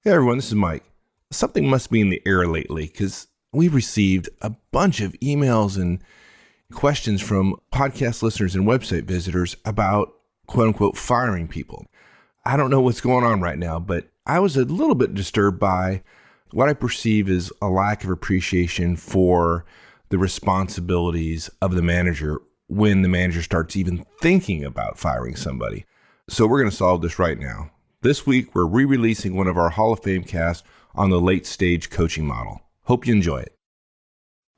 Hey everyone, this is Mike. Something must be in the air lately because we've received a bunch of emails and questions from podcast listeners and website visitors about quote unquote firing people. I don't know what's going on right now, but I was a little bit disturbed by what I perceive as a lack of appreciation for the responsibilities of the manager when the manager starts even thinking about firing somebody. So we're going to solve this right now. This week, we're re-releasing one of our Hall of Fame casts on the late stage coaching model. Hope you enjoy it.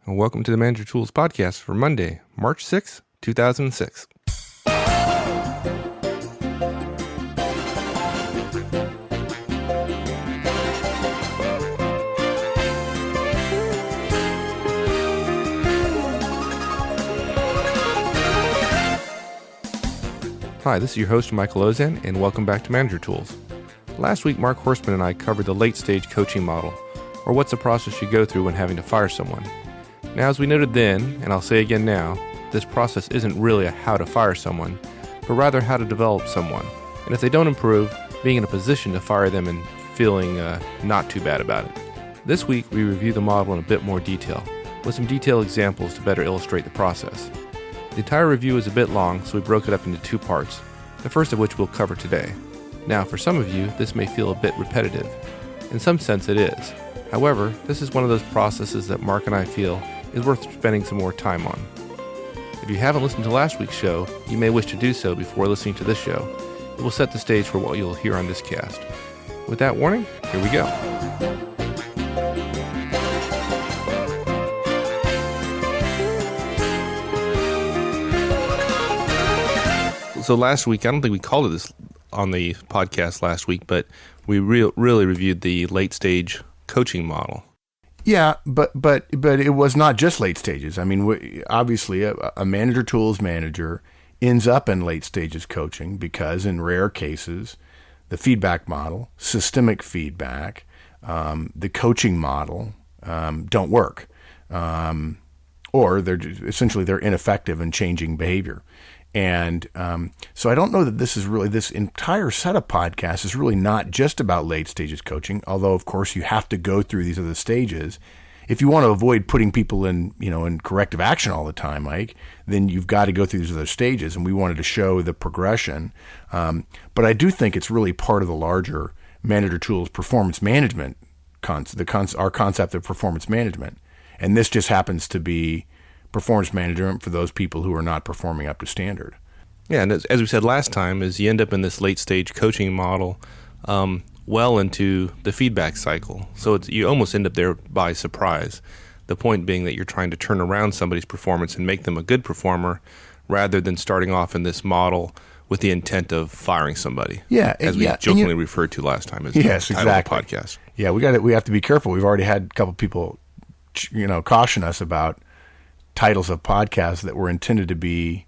And welcome to the Manager Tools podcast for Monday, March 6th, 2006. Hi, this is your host, Michael Ozan, and welcome back to Manager Tools. Last week, Mark Horstman and I covered the late-stage coaching model, or what's the process you go through when having to fire someone. Now, as we noted then, and I'll say again now, this process isn't really a how to fire someone, but rather how to develop someone, and if they don't improve, being in a position to fire them and feeling not too bad about it. This week, we review the model in a bit more detail, with some detailed examples to better illustrate the process. The entire review is a bit long, so we broke it up into two parts, the first of which we'll cover today. Now, for some of you, this may feel a bit repetitive. In some sense, it is. However, this is one of those processes that Mark and I feel is worth spending some more time on. If you haven't listened to last week's show, you may wish to do so before listening to this show. It will set the stage for what you'll hear on this cast. With that warning, here we go. So last week, I don't think we called it this on the podcast last week, but we really reviewed the late stage coaching model. Yeah, but it was not just late stages. I mean, obviously, a Manager Tools manager ends up in late stages coaching because, in rare cases, the feedback model, systemic feedback, the coaching model don't work, or they're ineffective in changing behavior. And so I don't know that this entire set of podcasts is really not just about late stages coaching, although, of course, you have to go through these other stages. If you want to avoid putting people in corrective action all the time, Mike, then you've got to go through these other stages, and we wanted to show the progression. But I do think it's really part of the larger Manager Tools performance management, our concept of performance management. And this just happens to be performance management for those people who are not performing up to standard. Yeah, and as we said last time, is you end up in this late-stage coaching model well into the feedback cycle. So you almost end up there by surprise. The point being that you're trying to turn around somebody's performance and make them a good performer rather than starting off in this model with the intent of firing somebody. Yeah, as we jokingly referred to last time as the title exactly. of the podcast. Yeah, we have to be careful. We've already had a couple people caution us about titles of podcasts that were intended to be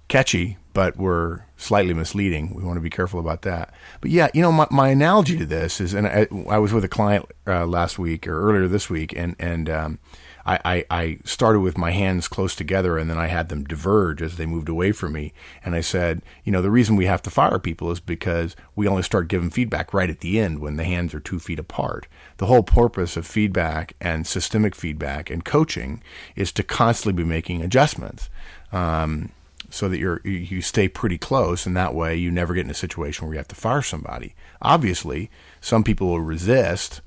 catchy, but were slightly misleading. We want to be careful about that. But yeah, my analogy to this is, and I was with a client last week or earlier this week, and I started with my hands close together, and then I had them diverge as they moved away from me. And I said, the reason we have to fire people is because we only start giving feedback right at the end when the hands are 2 feet apart. The whole purpose of feedback and systemic feedback and coaching is to constantly be making adjustments, so that you stay pretty close, and that way you never get in a situation where you have to fire somebody. Obviously, some people will resist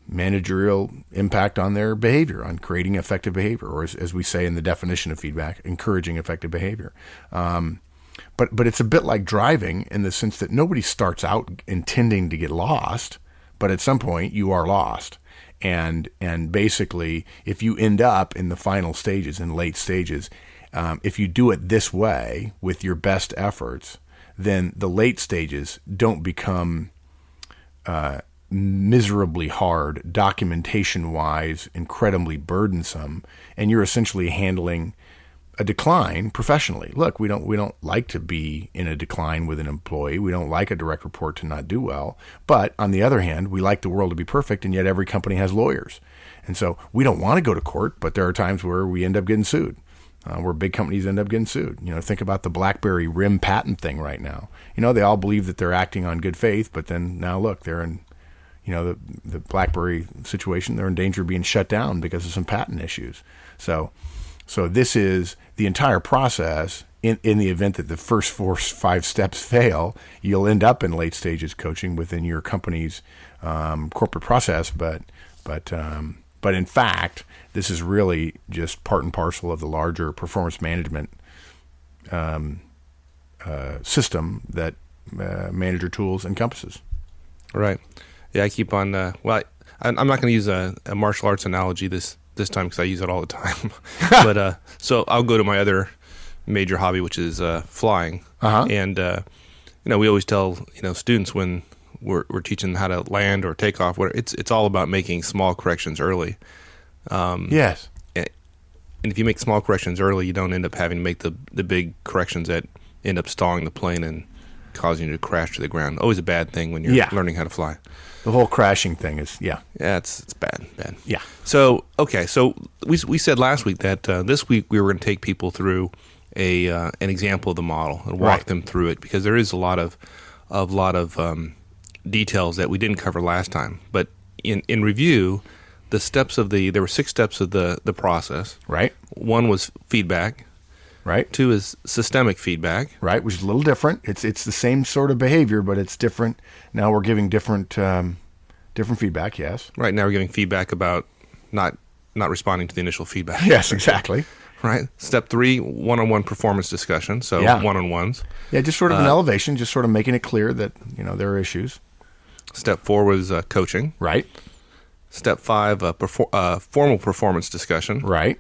managerial impact on their behavior, on creating effective behavior, or as we say in the definition of feedback, encouraging effective behavior. But it's a bit like driving in the sense that nobody starts out intending to get lost, but at some point you are lost. And basically, if you end up in the final stages, in late stages, if you do it this way with your best efforts, then the late stages don't become miserably hard, documentation-wise, incredibly burdensome, and you're essentially handling a decline professionally. Look, we don't like to be in a decline with an employee. We don't like a direct report to not do well. But on the other hand, we like the world to be perfect, and yet every company has lawyers. And so we don't want to go to court, but there are times where we end up getting sued. Where big companies end up getting sued. Think about the BlackBerry RIM patent thing right now. They all believe that they're acting on good faith, but then now look, they're in the BlackBerry situation, they're in danger of being shut down because of some patent issues. So this is the entire process. In the event that the first 4 or 5 steps fail, you'll end up in late stages coaching within your company's corporate process. But in fact, this is really just part and parcel of the larger performance management system that Manager Tools encompasses. Right. Yeah, I keep on. I'm not going to use a martial arts analogy this time because I use it all the time. But so I'll go to my other major hobby, which is flying. And we always tell students when we're teaching how to land or take off, it's all about making small corrections early. Yes. And if you make small corrections early, you don't end up having to make the big corrections that end up stalling the plane and causing you to crash to the ground. Always a bad thing when you're learning how to fly. The whole crashing thing is, Yeah, it's bad. Yeah. So, okay, so we said last week that this week we were going to take people through an example of the model and walk them through it, because there is a lot of details that we didn't cover last time. But in review, there were 6 steps of the process. Right. 1 was feedback. Right. 2 is systemic feedback. Right, which is a little different. It's the same sort of behavior, but it's different. Now we're giving different feedback. Yes. Right, now we're giving feedback about not responding to the initial feedback. Yes, exactly. Right. Step 3, one-on-one performance discussion. So one-on-ones. Yeah, just sort of an elevation, just sort of making it clear that there are issues. Step 4 was coaching. Right. Step 5, formal performance discussion. Right.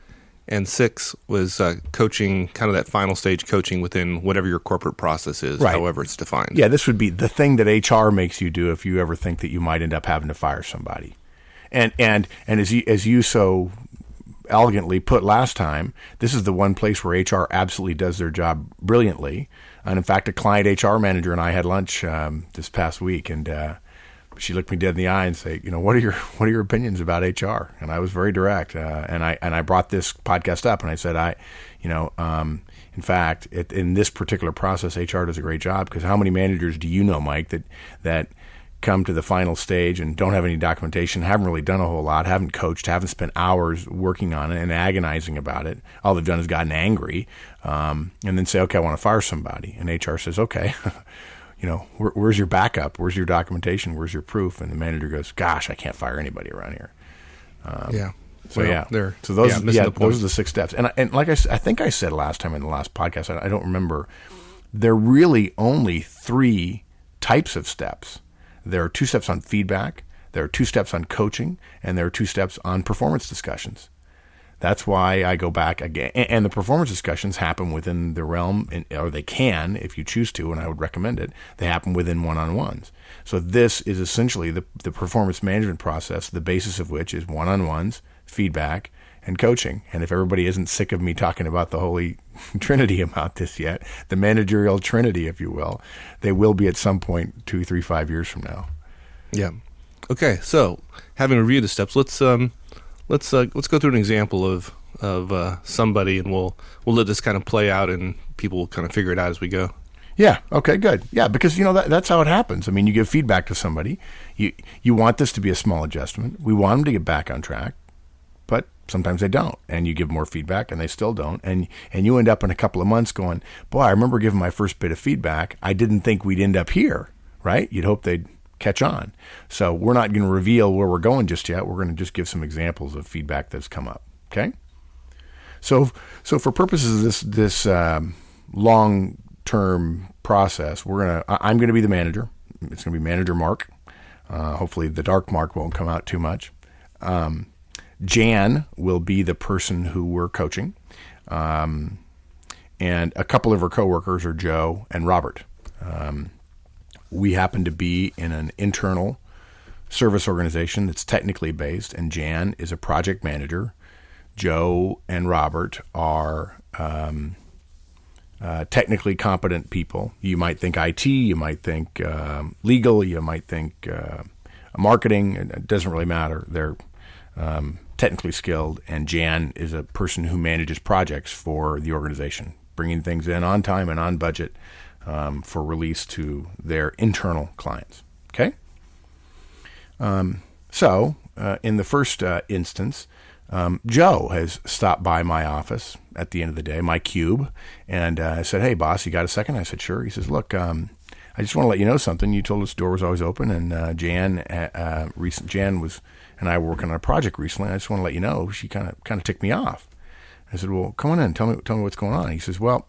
And 6 was coaching, kind of that final stage coaching within whatever your corporate process is, however it's defined. Yeah, this would be the thing that HR makes you do if you ever think that you might end up having to fire somebody. And as you so elegantly put last time, this is the one place where HR absolutely does their job brilliantly. And in fact, a client HR manager and I had lunch this past week, and she looked me dead in the eye and said, what are your opinions about HR? And I was very direct, and I brought this podcast up, and I said, in fact, in this particular process, HR does a great job, because how many managers do you know, Mike, that come to the final stage and don't have any documentation, haven't really done a whole lot, haven't coached, haven't spent hours working on it and agonizing about it. All they've done is gotten angry, and then say, okay, I want to fire somebody. And HR says, okay, where's your backup? Where's your documentation? Where's your proof? And the manager goes, gosh, I can't fire anybody around here. So those are the 6 steps. And like I think I said last time in the last podcast, I don't remember, there are really only 3 types of steps. There are 2 steps on feedback, there are 2 steps on coaching, and there are 2 steps on performance discussions. That's why I go back again. And the performance discussions happen within the realm, or they can, if you choose to, and I would recommend it, they happen within one-on-ones. So this is essentially the performance management process, the basis of which is one-on-ones, feedback, and coaching. And if everybody isn't sick of me talking about the Holy Trinity about this yet, the managerial trinity, if you will, they will be at some point 2, 3, 5 years from now. Yeah. Okay. So having reviewed the steps, let's go through an example of somebody, and we'll let this kind of play out, and people will kind of figure it out as we go. Yeah. Okay. Good. Yeah, because that's how it happens. I mean, you give feedback to somebody. You want this to be a small adjustment. We want them to get back on track, but sometimes they don't, and you give more feedback, and they still don't, and you end up in a couple of months going, boy, I remember giving my first bit of feedback. I didn't think we'd end up here. Right? You'd hope they'd catch on. So we're not going to reveal where we're going just yet. We're going to just give some examples of feedback that's come up. Okay. So for purposes of this long-term process, I'm going to be the manager. It's going to be Manager Mark. Hopefully the dark mark won't come out too much. Jan will be the person who we're coaching. And a couple of her coworkers are Joe and Robert. We happen to be in an internal service organization that's technically based, and Jan is a project manager. Joe and Robert are technically competent people. You might think IT, you might think legal, you might think marketing. It doesn't really matter. They're technically skilled, and Jan is a person who manages projects for the organization, bringing things in on time and on budget for release to their internal clients. Okay? So, in the first instance, Joe has stopped by my office at the end of the day, my cube, and I said, "Hey, boss, you got a second?" I said, "Sure." He says, "Look, I just want to let you know something. You told us the door was always open, and Jan was and I were working on a project recently. I just want to let you know she kind of ticked me off." I said, "Well, come on in. Tell me what's going on." He says, "Well,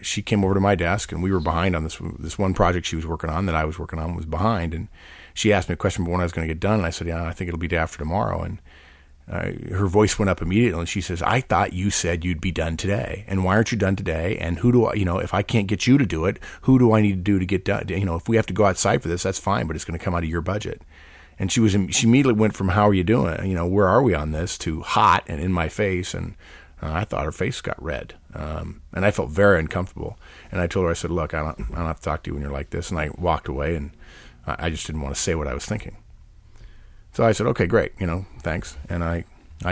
she came over to my desk, and we were behind on this one project she was working on that I was working on was behind, and she asked me a question about when I was going to get done, and I said, yeah, I think it'll be day after tomorrow." And her voice went up immediately, and she says, "I thought you said you'd be done today, and why aren't you done today? And who do I, if I can't get you to do it, who do I need to do to get done? If we have to go outside for this, that's fine, but it's going to come out of your budget." And she immediately went from "How are you doing? Where are we on this?" to hot and in my face, and I thought her face got red, and I felt very uncomfortable. And I told her, I said, "Look, I don't have to talk to you when you're like this." And I walked away, and I just didn't want to say what I was thinking. So I said, "Okay, great, thanks." And I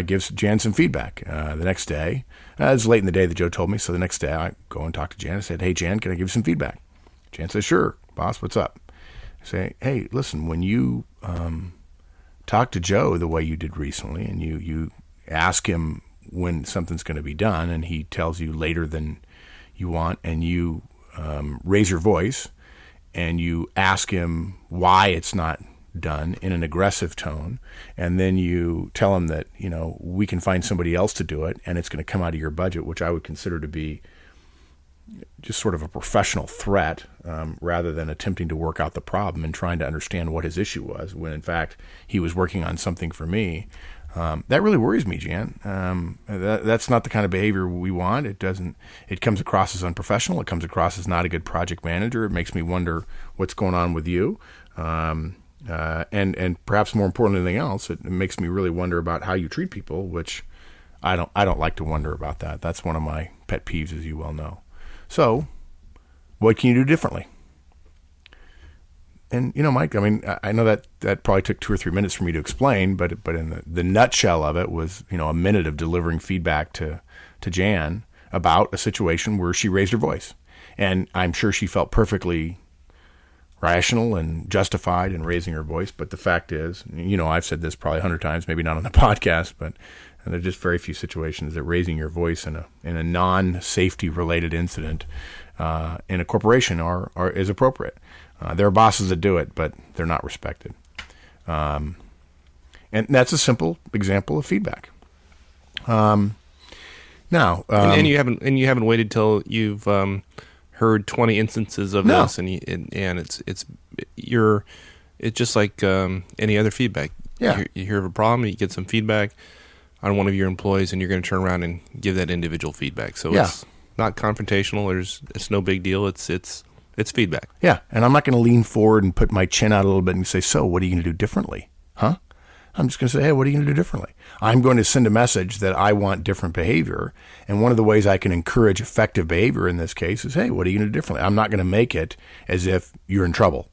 give Jan some feedback. The next day, it was late in the day that Joe told me, so the next day I go and talk to Jan. I said, "Hey, Jan, can I give you some feedback?" Jan says, "Sure, boss, what's up?" I say, "Hey, listen, when you talk to Joe the way you did recently, and you ask him when something's going to be done, and he tells you later than you want, and you raise your voice, and you ask him why it's not done in an aggressive tone, and then you tell him that, we can find somebody else to do it, and it's going to come out of your budget," which I would consider to be just sort of a professional threat, rather than attempting to work out the problem and trying to understand what his issue was, when in fact he was working on something for me. That really worries me, Jan. That's not the kind of behavior we want. It comes across as unprofessional. It comes across as not a good project manager. It makes me wonder what's going on with you. And perhaps more important than anything else, it makes me really wonder about how you treat people, which I don't like to wonder about that. That's one of my pet peeves, as you well know. So what can you do differently? And, Mike, I know that probably took 2 or 3 minutes for me to explain, but in the nutshell of it was, a minute of delivering feedback to Jan about a situation where she raised her voice. And I'm sure she felt perfectly rational and justified in raising her voice. But the fact is, I've said this probably 100 times, maybe not on the podcast, but there are just very few situations that raising your voice in a non-safety related incident in a corporation is appropriate. There are bosses that do it, but they're not respected. And that's a simple example of feedback. Now, and you haven't waited till you've heard 20 instances of this, and it's just like any other feedback. Yeah. You hear of a problem, you get some feedback on one of your employees, and you're going to turn around and give that individual feedback. So it's not confrontational. It's no big deal. It's feedback. Yeah, and I'm not going to lean forward and put my chin out a little bit and say, "So, what are you going to do differently?" Huh? I'm just going to say, "Hey, what are you going to do differently?" I'm going to send a message that I want different behavior, and one of the ways I can encourage effective behavior in this case is, "Hey, what are you going to do differently?" I'm not going to make it as if you're in trouble,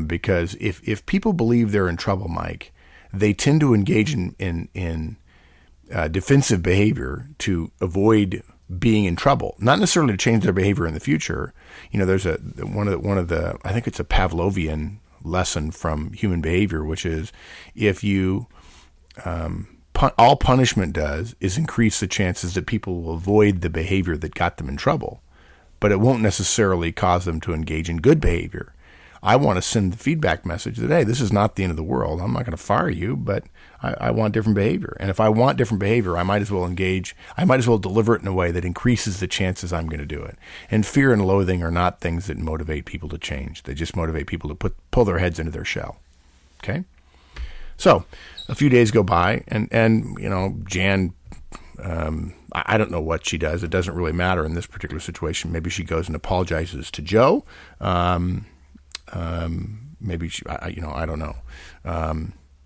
because if people believe they're in trouble, Mike, they tend to engage in defensive behavior to avoid being in trouble, not necessarily to change their behavior in the future. There's one of the I think it's a Pavlovian lesson from human behavior, which is if you all punishment does is increase the chances that people will avoid the behavior that got them in trouble, but it won't necessarily cause them to engage in good behavior. I want to send the feedback message that, hey, this is not the end of the world. I'm not going to fire you, but I want different behavior. And if I want different behavior, I might as well deliver it in a way that increases the chances I'm going to do it. And fear and loathing are not things that motivate people to change. They just motivate people to pull their heads into their shell. Okay? So a few days go by, and Jan, I don't know what she does. It doesn't really matter in this particular situation. Maybe she goes and apologizes to Joe. Maybe she, I don't know.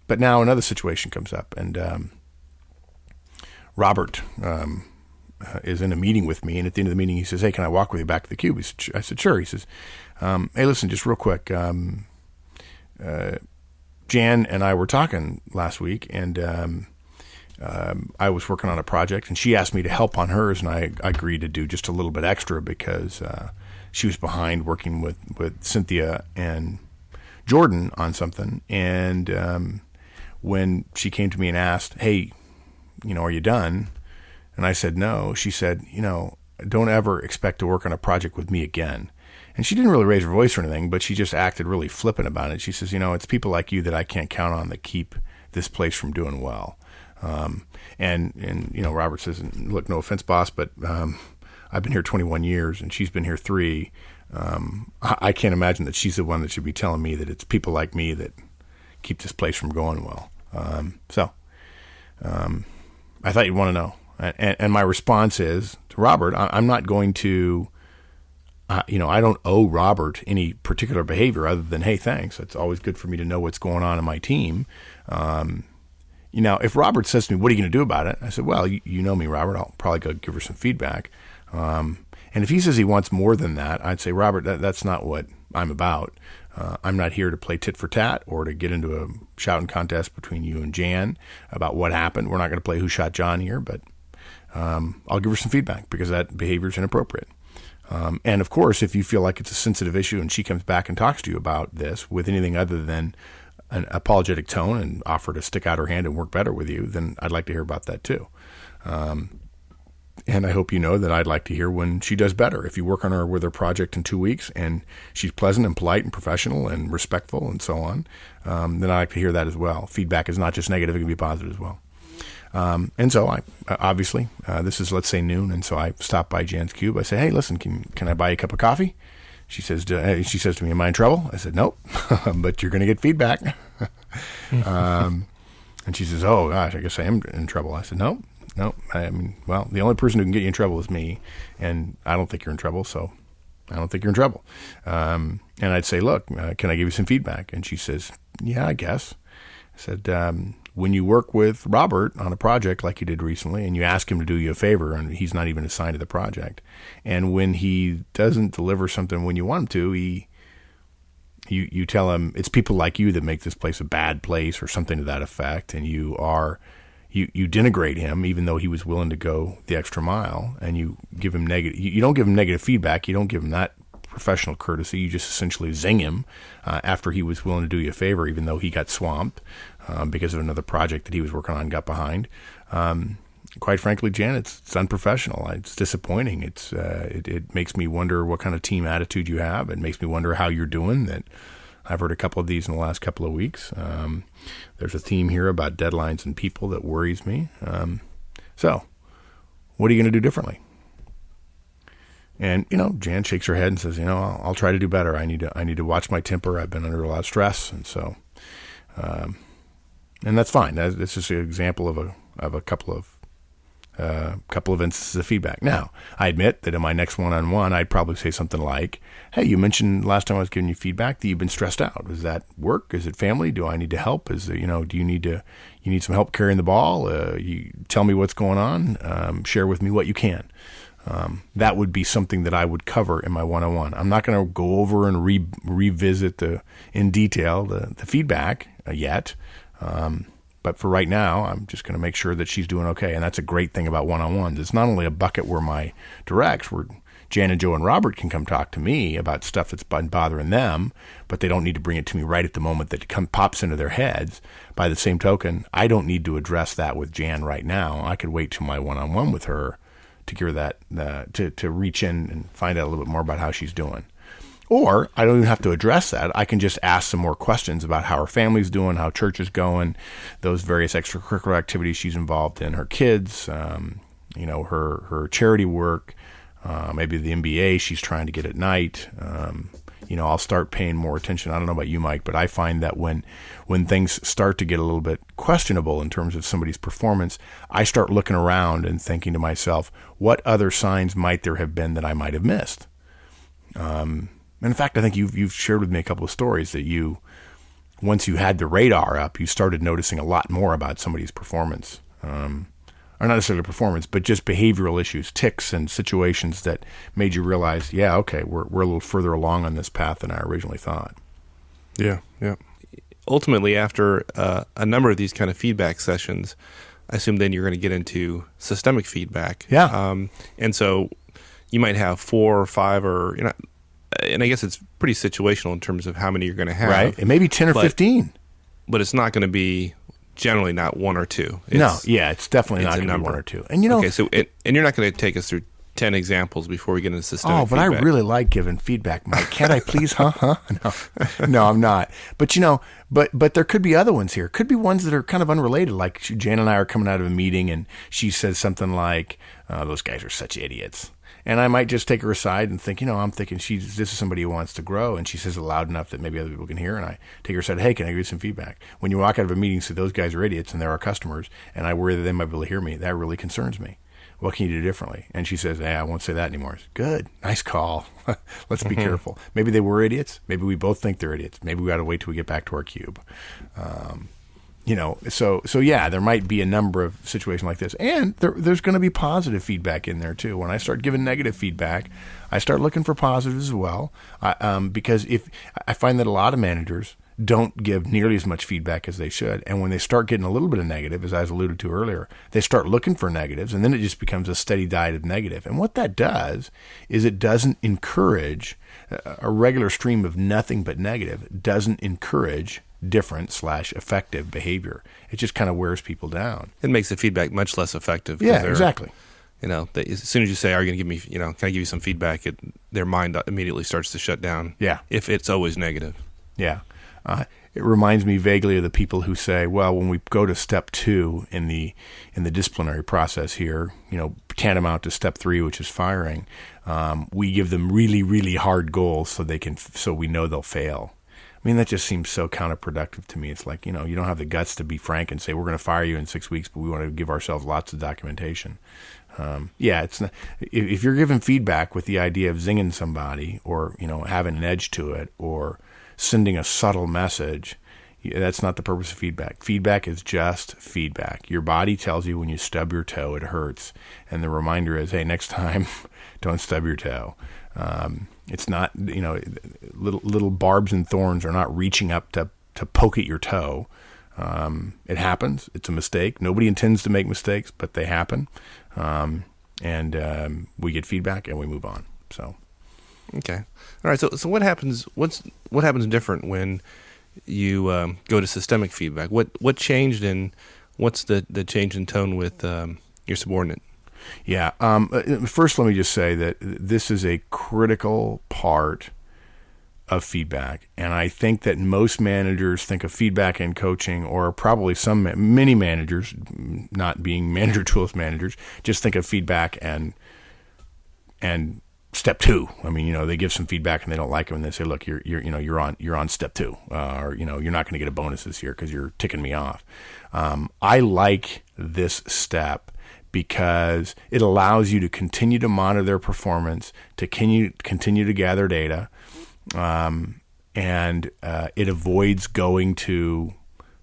But now another situation comes up, and Robert is in a meeting with me, and at the end of the meeting he says, "Hey, can I walk with you back to the cube?" I said, "Sure." He says, "Hey, listen, just real quick. Jan and I were talking last week, and I was working on a project, and she asked me to help on hers, and I agreed to do just a little bit extra because she was behind working with Cynthia and Jordan on something, and when she came to me and asked, "Hey, are you done?" and I said no, she said, "Don't ever expect to work on a project with me again." And she didn't really raise her voice or anything, but she just acted really flippant about it. She says, "It's people like you that I can't count on that keep this place from doing well." And Robert says, "Look, no offense, boss, but I've been here 21 years and she's been here 3. I can't imagine that she's the one that should be telling me that it's people like me that keep this place from going well." I thought you'd want to know. And my response is to Robert, I'm not going to, I don't owe Robert any particular behavior other than, hey, thanks. It's always good for me to know what's going on in my team. If Robert says to me, "What are you going to do about it?" I said, "Well, you know me, Robert. I'll probably go give her some feedback." And if he says he wants more than that, I'd say, "Robert, that's not what I'm about. I'm not here to play tit for tat or to get into a shouting contest between you and Jan about what happened. We're not going to play who shot John here, but I'll give her some feedback because that behavior is inappropriate." And of course, if you feel like it's a sensitive issue and she comes back and talks to you about this with anything other than an apologetic tone and offer to stick out her hand and work better with you, then I'd like to hear about that too. And I hope you know that I'd like to hear when she does better. If you work on her with her project in 2 weeks and she's pleasant and polite and professional and respectful and so on, then I like to hear that as well. Feedback is not just negative, it can be positive as well. And so I obviously, this is, let's say, noon. And so I stopped by Jan's Cube. I say, "Hey, listen, can I buy you a cup of coffee?" She says to me, "Am I in trouble?" I said, "Nope, but you're going to get feedback." And she says, "Oh gosh, I guess I am in trouble." I said, "Nope. I mean, well, the only person who can get you in trouble is me. And I don't think you're in trouble. So I don't think you're in trouble." And I'd say, "Look, can I give you some feedback?" And she says, "Yeah, I guess." I said, when you work with Robert on a project like you did recently and you ask him to do you a favor and he's not even assigned to the project, and when he doesn't deliver something when you want him to, you tell him it's people like you that make this place a bad place or something to that effect, and you denigrate him even though he was willing to go the extra mile, and you give him you don't give him negative feedback, you don't give him that professional courtesy, you just essentially zing him after he was willing to do you a favor even though he got swamped because of another project that he was working on and got behind. Quite frankly, Jan, it's unprofessional. It's disappointing. It makes me wonder what kind of team attitude you have. It makes me wonder how you're doing. That I've heard a couple of these in the last couple of weeks. There's a theme here about deadlines and people that worries me. So what are you going to do differently? And, Jan shakes her head and says, I'll try to do better. I need to watch my temper. I've been under a lot of stress. And so, and that's fine. That's just an example of a couple of instances of feedback. Now, I admit that in my next one-on-one, I'd probably say something like, "Hey, you mentioned last time I was giving you feedback that you've been stressed out. Is that work? Is it family? Do I need to help? Is it, do you need some help carrying the ball? You tell me what's going on. Share with me what you can." That would be something that I would cover in my one-on-one. I'm not going to go over and revisit in detail the feedback yet. But for right now, I'm just going to make sure that she's doing okay. And that's a great thing about one-on-ones. It's not only a bucket where my directs, where Jan and Joe and Robert can come talk to me about stuff that's been bothering them, but they don't need to bring it to me right at the moment that it pops into their heads. By the same token, I don't need to address that with Jan right now. I could wait till my one-on-one with her to give her that, to reach in and find out a little bit more about how she's doing. Or I don't even have to address that. I can just ask some more questions about how her family's doing, how church is going, those various extracurricular activities she's involved in, her kids, her charity work, maybe the MBA she's trying to get at night. I'll start paying more attention. I don't know about you, Mike, but I find that when things start to get a little bit questionable in terms of somebody's performance, I start looking around and thinking to myself, what other signs might there have been that I might have missed? In fact, I think you've shared with me a couple of stories that once you had the radar up, you started noticing a lot more about somebody's performance. Or not necessarily performance, but just behavioral issues, tics and situations that made you realize, yeah, okay, we're a little further along on this path than I originally thought. Yeah. Ultimately, after a number of these kind of feedback sessions, I assume then you're going to get into systemic feedback. Yeah. And so you might have 4 or 5 or and I guess it's pretty situational in terms of how many you're going to have. Right. It may be 10 or 15. But it's not going to be generally not one or two. It's definitely not going to be one or two. And okay, so and you're not going to take us through 10 examples before we get into systemic feedback. I really like giving feedback, Mike. Can't I please? No, I'm not. But but there could be other ones here. Could be ones that are kind of unrelated. Like Jan and I are coming out of a meeting, and she says something like, "Those guys are such idiots." And I might just take her aside and think, I'm thinking this is somebody who wants to grow. And she says it loud enough that maybe other people can hear. And I take her aside, hey, can I give you some feedback? When you walk out of a meeting and say, those guys are idiots and they're our customers, and I worry that they might be able to hear me, that really concerns me. What can you do differently? And she says, I won't say that anymore. Good. Nice call. Let's be careful. Maybe they were idiots. Maybe we both think they're idiots. Maybe we got to wait till we get back to our cube. So yeah, there might be a number of situations like this, and there's going to be positive feedback in there too. When I start giving negative feedback, I start looking for positives as well, because if I find that a lot of managers don't give nearly as much feedback as they should, and when they start getting a little bit of negative, as I was alluded to earlier, they start looking for negatives, and then it just becomes a steady diet of negative. And what that does is it doesn't encourage a regular stream of nothing but negative. It doesn't encourage different/effective behavior. It just kind of wears people down. It makes the feedback much less effective. Yeah, exactly. As soon as you say, "Are you going to give me? Can I give you some feedback?" Their mind immediately starts to shut down. Yeah, if it's always negative. Yeah, it reminds me vaguely of the people who say, "Well, when we go to step 2 in the disciplinary process here, tantamount to step 3, which is firing, we give them really, really hard goals so we know they'll fail." I mean, that just seems so counterproductive to me. It's like, you don't have the guts to be frank and say, we're going to fire you in 6 weeks, but we want to give ourselves lots of documentation. It's not, if you're giving feedback with the idea of zinging somebody or, having an edge to it or sending a subtle message, that's not the purpose of feedback. Feedback is just feedback. Your body tells you when you stub your toe, it hurts. And the reminder is, hey, next time, don't stub your toe. It's not, little barbs and thorns are not reaching up to poke at your toe. It happens. It's a mistake. Nobody intends to make mistakes, but they happen. And we get feedback and we move on. So, okay, all right. So what happens? What happens different when you go to systemic feedback? What changed, and what's the change in tone with your subordinate? Yeah. First, let me just say that this is a critical part of feedback. And I think that most managers think of feedback in coaching, or probably many managers, not being manager tools managers, just think of feedback and step 2. I mean, they give some feedback and they don't like it, and they say, look, you're on step 2, or, you're not going to get a bonus this year because you're ticking me off. I like this step because it allows you to continue to monitor their performance, to continue to gather data, and it avoids going to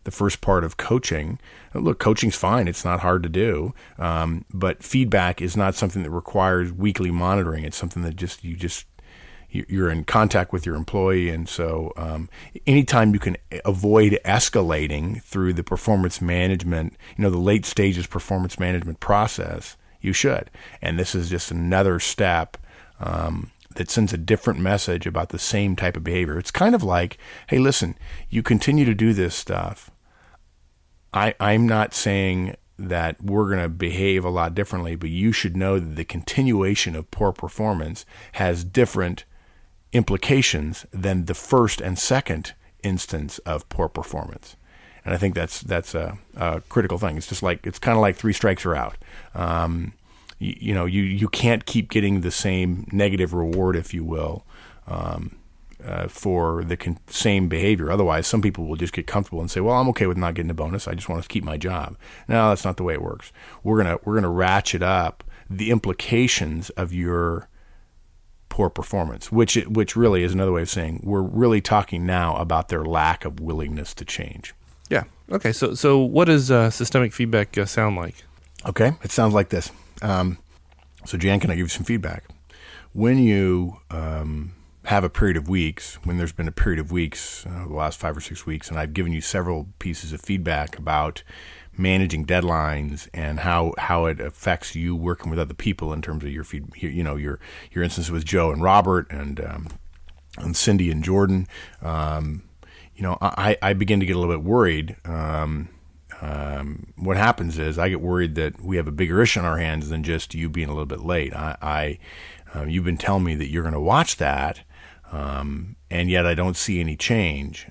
the first part of coaching. Look, coaching's fine. It's not hard to do. But feedback is not something that requires weekly monitoring. It's something that you're in contact with your employee. And so anytime you can avoid escalating through the performance management, the late stages performance management process, you should. And this is just another step that sends a different message about the same type of behavior. It's kind of like, hey, listen, you continue to do this stuff. I'm not saying that we're going to behave a lot differently, but you should know that the continuation of poor performance has different implications than the first and second instance of poor performance. And I think that's a critical thing. It's kind of like 3 strikes are out. You can't keep getting the same negative reward, if you will, for the same behavior. Otherwise, some people will just get comfortable and say, well, I'm okay with not getting a bonus. I just want to keep my job. No, that's not the way it works. We're gonna ratchet up the implications of your poor performance, which really is another way of saying we're really talking now about their lack of willingness to change. Yeah. Okay. So what does systemic feedback sound like? Okay. It sounds like this. So Jan, can I give you some feedback? When you have a period of weeks, when there's been a period of weeks, the last 5 or 6 weeks, and I've given you several pieces of feedback about managing deadlines and how it affects you working with other people in terms of your instance with Joe and Robert, and and Cindy and Jordan, I begin to get a little bit worried. What happens is I get worried that we have a bigger issue on our hands than just you being a little bit late. You've been telling me that you're going to watch that, and yet I don't see any change.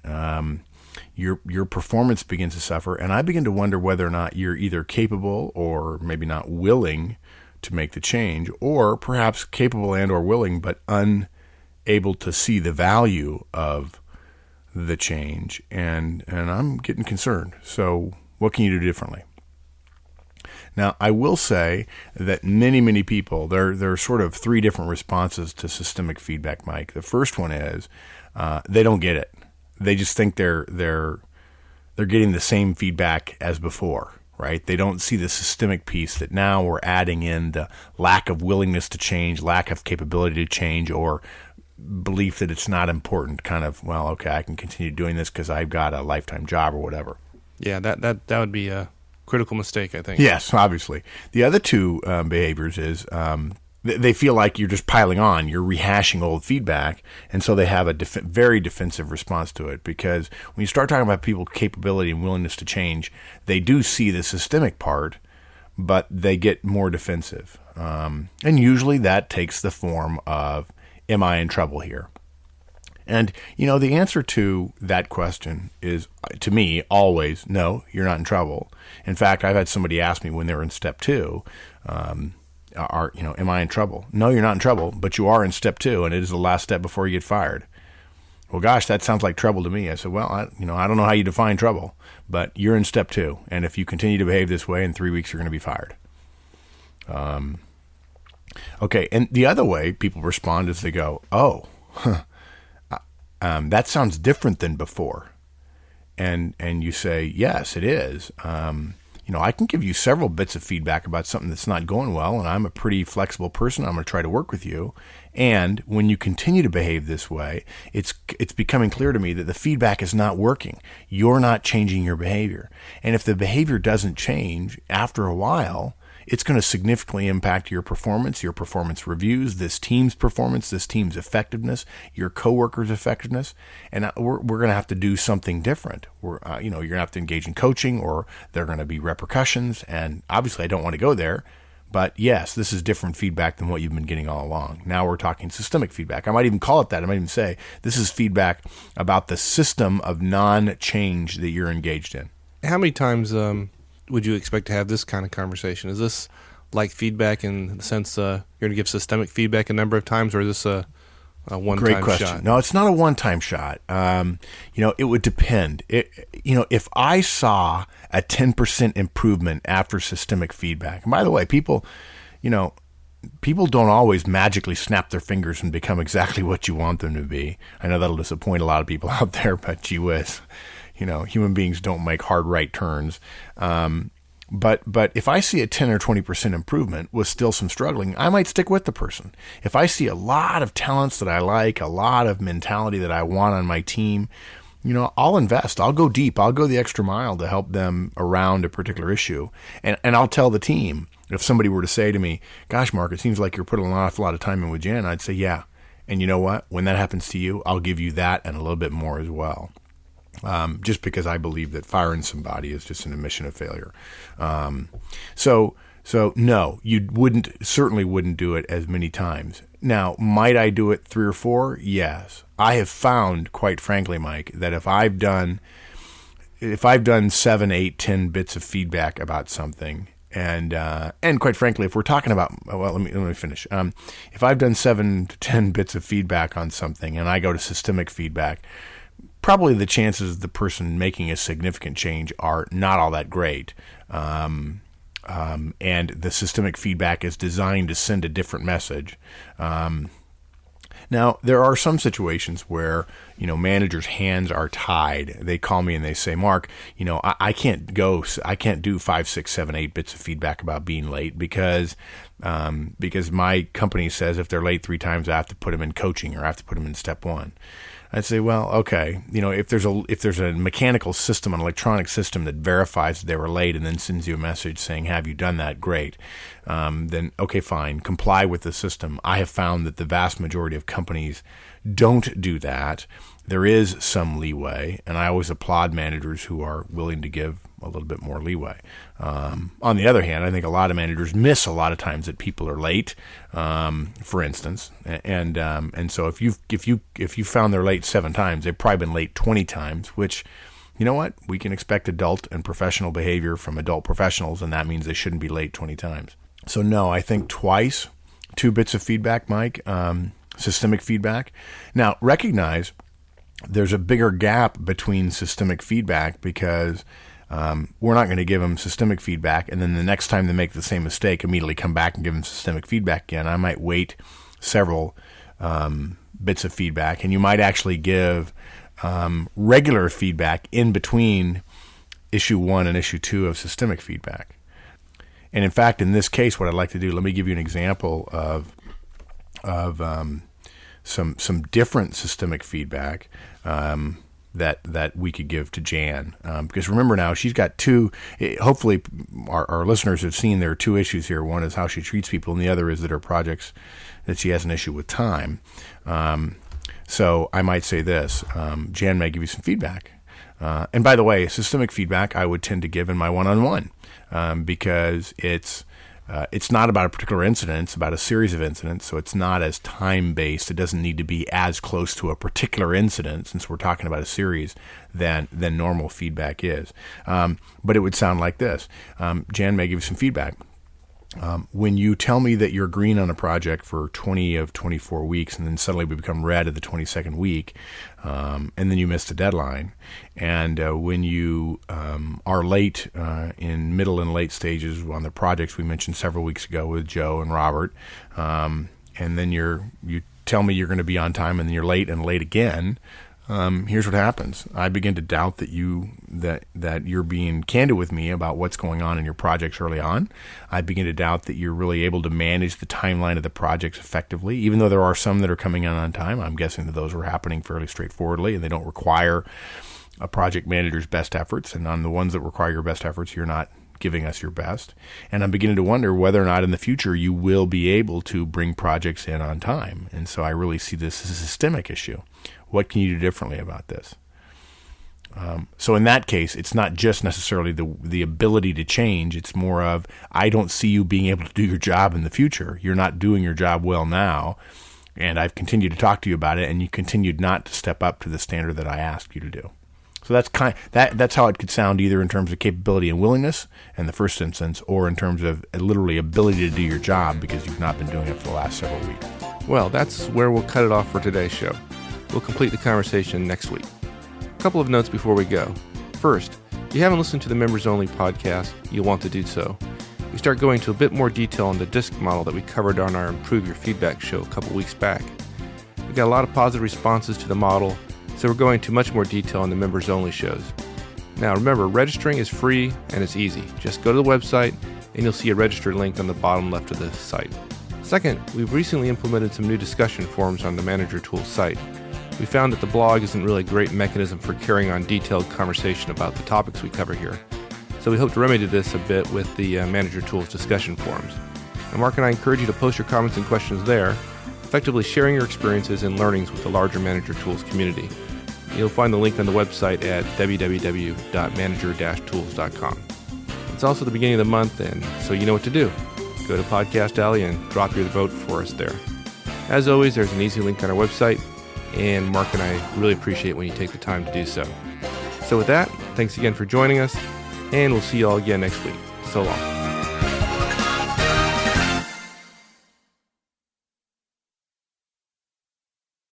Your performance begins to suffer, and I begin to wonder whether or not you're either capable or maybe not willing to make the change, or perhaps capable and or willing but unable to see the value of the change, and I'm getting concerned. So what can you do differently? Now, I will say that many people, there are sort of three different responses to systemic feedback, Mike. The first one is they don't get it. They just think they're getting the same feedback as before, right? They don't see the systemic piece that now we're adding in the lack of willingness to change, lack of capability to change, or belief that it's not important. Kind of, well, okay, I can continue doing this because I've got a lifetime job or whatever. Yeah, that would be a critical mistake, I think. Yes, obviously. The other two behaviors is they feel like you're just piling on, you're rehashing old feedback, and so they have a very defensive response to it, because when you start talking about people's capability and willingness to change, they do see the systemic part, but they get more defensive. And usually that takes the form of, am I in trouble here? And, the answer to that question is, to me, always, no, you're not in trouble. In fact, I've had somebody ask me when they were in step 2, am I in trouble? No, you're not in trouble, but you are in step 2, and it is the last step before you get fired. Well, gosh, that sounds like trouble to me. I said, well, I don't know how you define trouble, but you're in step 2, and if you continue to behave this way, in 3 weeks, you're going to be fired. Okay, and the other way people respond is they go, that sounds different than before. And you say, yes, it is. I can give you several bits of feedback about something that's not going well, and I'm a pretty flexible person. I'm going to try to work with you. And when you continue to behave this way, it's becoming clear to me that the feedback is not working. You're not changing your behavior. And if the behavior doesn't change after a while, it's going to significantly impact your performance reviews, this team's performance, this team's effectiveness, your coworkers' effectiveness, and we're going to have to do something different. You're going to have to engage in coaching, or there are going to be repercussions, and obviously I don't want to go there, but yes, this is different feedback than what you've been getting all along. Now we're talking systemic feedback. I might even call it that. I might even say this is feedback about the system of non-change that you're engaged in. How many times would you expect to have this kind of conversation? Is this like feedback in the sense you're going to give systemic feedback a number of times, or is this a one-time Great question. shot? No, it's not a one-time shot. It would depend. If I saw a 10% improvement after systemic feedback, and by the way, people don't always magically snap their fingers and become exactly what you want them to be. I know that'll disappoint a lot of people out there, but gee whiz. Human beings don't make hard right turns. But if I see a 10 or 20% improvement with still some struggling, I might stick with the person. If I see a lot of talents that I like, a lot of mentality that I want on my team, I'll invest. I'll go deep. I'll go the extra mile to help them around a particular issue. And I'll tell the team, if somebody were to say to me, gosh, Mark, it seems like you're putting an awful lot of time in with Jen, I'd say, yeah. And you know what? When that happens to you, I'll give you that and a little bit more as well. Just because I believe that firing somebody is just an admission of failure. So no, you certainly wouldn't do it as many times. Now, might I do it 3 or 4? Yes. I have found, quite frankly, Mike, that if I've done 7, 8, 10 bits of feedback about something, and quite frankly, if we're talking about, well, let me finish. If I've done 7 to 10 bits of feedback on something, and I go to systemic feedback, probably the chances of the person making a significant change are not all that great. And the systemic feedback is designed to send a different message. Now, there are some situations where, managers' hands are tied. They call me and they say, Mark, I can't do 5, 6, 7, 8 bits of feedback about being late because my company says if they're late 3 times, I have to put them in coaching or I have to put them in step 1. I'd say, well, okay, if there's a mechanical system, an electronic system that verifies that they were late and then sends you a message saying, have you done that? Great. Then, okay, fine, comply with the system. I have found that the vast majority of companies don't do that. There is some leeway, and I always applaud managers who are willing to give a little bit more leeway. On the other hand, I think a lot of managers miss a lot of times that people are late, for instance, and so if you found they're late 7 times, they've probably been late 20 times, which, you know what, we can expect adult and professional behavior from adult professionals, and that means they shouldn't be late 20 times. So no, I think twice, 2 bits of feedback, Mike, systemic feedback. Now recognize there's a bigger gap between systemic feedback because we're not going to give them systemic feedback and then the next time they make the same mistake, immediately come back and give them systemic feedback again. I might wait several bits of feedback, and you might actually give regular feedback in between issue 1 and issue 2 of systemic feedback. And in fact, in this case, what I'd like to do, let me give you an example of some different systemic feedback that we could give to Jan. Because remember now, she's got 2, hopefully our listeners have seen there are 2 issues here. One is how she treats people, and the other is that her projects, that she has an issue with time. So I might say this, Jan may give you some feedback. And by the way, systemic feedback I would tend to give in my one-on-one because it's not about a particular incident, it's about a series of incidents, so it's not as time-based. It doesn't need to be as close to a particular incident, since we're talking about a series, than normal feedback is. But it would sound like this. Jan may give you some feedback. When you tell me that you're green on a project for 20 of 24 weeks, and then suddenly we become red at the 22nd week, and then you miss the deadline, and when you are late in middle and late stages on the projects we mentioned several weeks ago with Joe and Robert, and then you tell me you're going to be on time, and then you're late and late again, here's what happens. I begin to doubt that you're being candid with me about what's going on in your projects early on. I begin to doubt that you're really able to manage the timeline of the projects effectively, even though there are some that are coming in on time. I'm guessing that those are happening fairly straightforwardly, and they don't require a project manager's best efforts. And on the ones that require your best efforts, you're not giving us your best. And I'm beginning to wonder whether or not in the future you will be able to bring projects in on time. And so I really see this as a systemic issue. What can you do differently about this? So in that case, it's not just necessarily the ability to change. It's more of, I don't see you being able to do your job in the future. You're not doing your job well now, and I've continued to talk to you about it, and you continued not to step up to the standard that I asked you to do. So that's how it could sound, either in terms of capability and willingness in the first instance, or in terms of literally ability to do your job because you've not been doing it for the last several weeks. Well, that's where we'll cut it off for today's show. We'll complete the conversation next week. A couple of notes before we go. First, if you haven't listened to the Members Only podcast, you'll want to do so. We start going into a bit more detail on the DISC model that we covered on our Improve Your Feedback show a couple weeks back. We got a lot of positive responses to the model, so we're going into much more detail on the Members Only shows. Now remember, registering is free and it's easy. Just go to the website and you'll see a register link on the bottom left of the site. Second, we've recently implemented some new discussion forums on the Manager Tools site. We found that the blog isn't really a great mechanism for carrying on detailed conversation about the topics we cover here. So we hope to remedy this a bit with the Manager Tools discussion forums. And Mark and I encourage you to post your comments and questions there, effectively sharing your experiences and learnings with the larger Manager Tools community. You'll find the link on the website at www.manager-tools.com. It's also the beginning of the month, and so you know what to do. Go to Podcast Alley and drop your vote for us there. As always, there's an easy link on our website, and Mark and I really appreciate when you take the time to do so. So with that, thanks again for joining us, and we'll see you all again next week. So long.